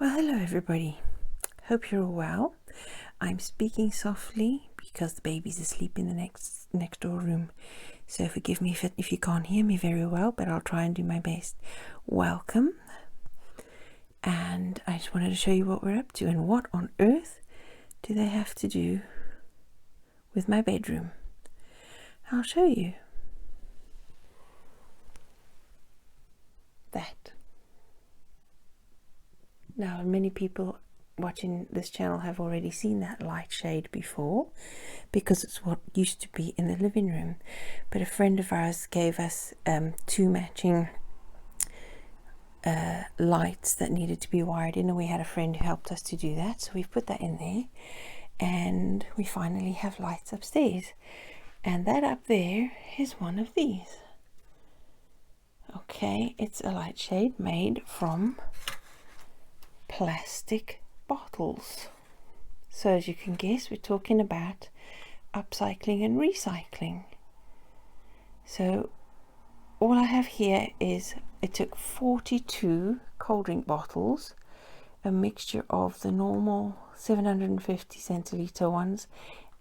Well, hello everybody. Hope you're all well. I'm speaking softly because the baby's asleep in the next door room. So forgive me if you can't hear me very well, but I'll try and do my best. Welcome. And I just wanted to show you what we're up to and what on earth do they have to do with my bedroom. I'll show you. That. Now, many people watching this channel have already seen that Lightshade before because it's what used to be in the living room. But a friend of ours gave us two matching lights that needed to be wired in, and we had a friend who helped us to do that. So we've put that in there, and we finally have lights upstairs. And that up there is one of these. Okay, it's a Lightshade made from plastic bottles. So as you can guess, we're talking about upcycling and recycling. So all I have here is it took 42 cold drink bottles, a mixture of the normal 750 centiliter ones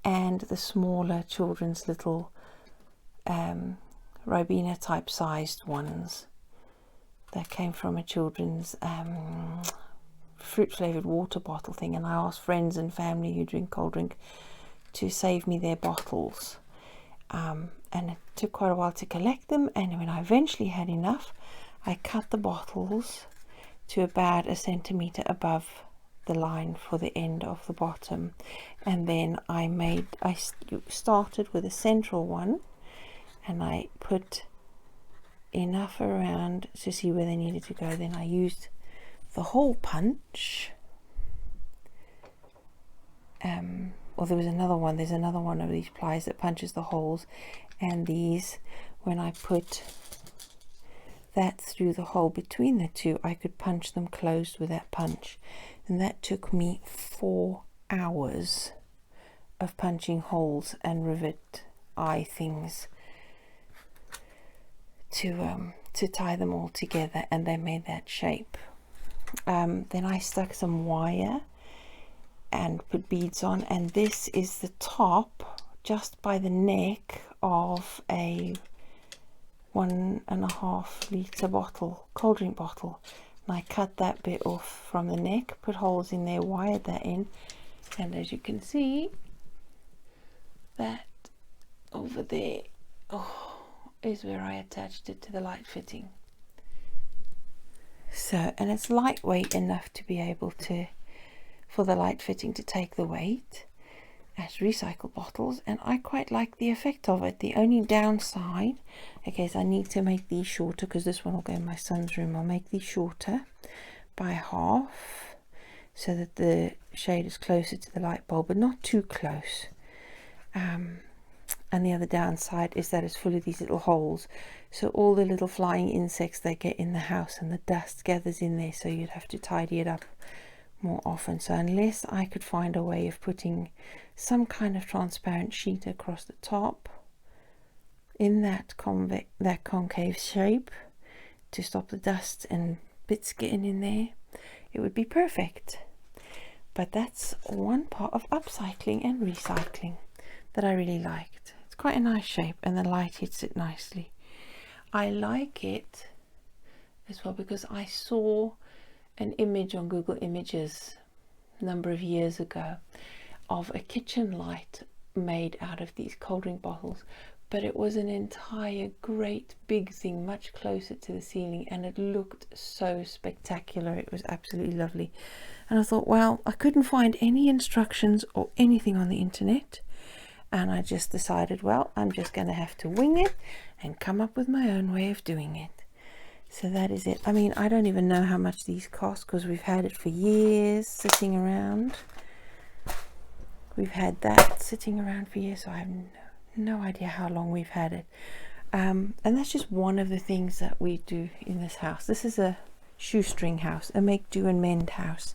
and the smaller children's little Ribena type sized ones that came from a children's fruit flavored water bottle thing, and I asked friends and family who drink cold drink to save me their bottles, and it took quite a while to collect them. And when I eventually had enough, I cut the bottles to about a centimeter above the line for the end of the bottom, and then I started with a central one, and I put enough around to see where they needed to go. Then I used the hole punch, or there's another one of these pliers that punches the holes, and these, when I put that through the hole between the two, I could punch them closed with that punch. And that took me 4 hours of punching holes and rivet eye things to tie them all together, and they made that shape. Then I stuck some wire and put beads on, and this is the top just by the neck of a 1.5 liter bottle, cold drink bottle, and I cut that bit off from the neck, put holes in there, wired that in, and as you can see, that over there is where I attached it to the light fitting. So, and it's lightweight enough to be able to, for the light fitting to take the weight as recycled bottles, and I quite like the effect of it. The only downside, okay, is I need to make these shorter because this one will go in my son's room. I'll make these shorter by half so that the shade is closer to the light bulb, but not too close. And the other downside is that it's full of these little holes, so all the little flying insects they get in the house and the dust gathers in there, so you'd have to tidy it up more often. So unless I could find a way of putting some kind of transparent sheet across the top in that concave shape to stop the dust and bits getting in there, it would be perfect. But that's one part of upcycling and recycling that I really liked. It's quite a nice shape, and the light hits it nicely. I like it as well because I saw an image on Google Images a number of years ago of a kitchen light made out of these cold drink bottles, but it was an entire great big thing much closer to the ceiling, and it looked so spectacular. It was absolutely lovely, and I thought, well, I couldn't find any instructions or anything on the internet, and I just decided, well, I'm just going to have to wing it and come up with my own way of doing it. So that is it. I mean, I don't even know how much these cost because we've had it for years sitting around. We've had that sitting around for years, so I have no idea how long we've had it. And that's just one of the things that we do in this house. This is a shoestring house, a make do and mend house.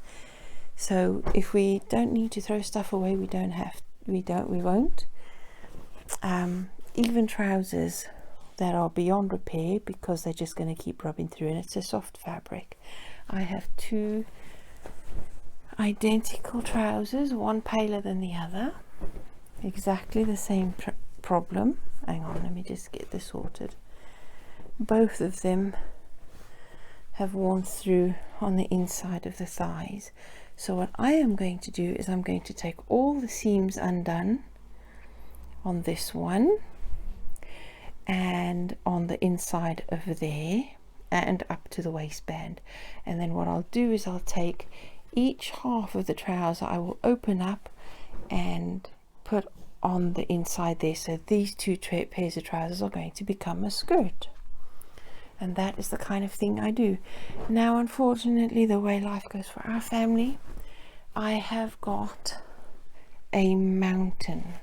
So if we don't need to throw stuff away, we won't. Even trousers that are beyond repair because they're just going to keep rubbing through, and it's a soft fabric. I have two identical trousers, one paler than the other, exactly the same problem. Hang on, let me just get this sorted. Both of them have worn through on the inside of the thighs. So what I am going to do is I'm going to take all the seams undone on this one and on the inside over there and up to the waistband, and then what I'll do is I'll take each half of the trouser, I will open up and put on the inside there, so these two pairs of trousers are going to become a skirt. And that is the kind of thing I do. Now unfortunately, the way life goes for our family, I have got a mountain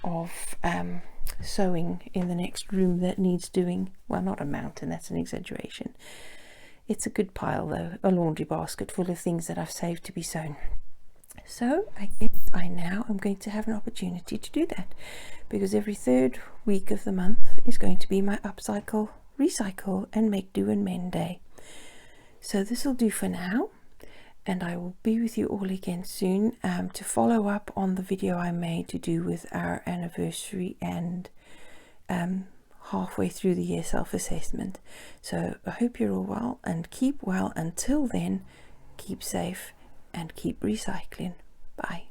of sewing in the next room that needs doing. Well, not a mountain, that's an exaggeration. It's a good pile though, a laundry basket full of things that I've saved to be sewn. So I guess I now am going to have an opportunity to do that, because every third week of the month is going to be my upcycle, recycle and make do and mend day. So this will do for now, and I will be with you all again soon to follow up on the video I made to do with our anniversary and halfway through the year self-assessment. So I hope you're all well, and keep well. Until then, keep safe and keep recycling. Bye.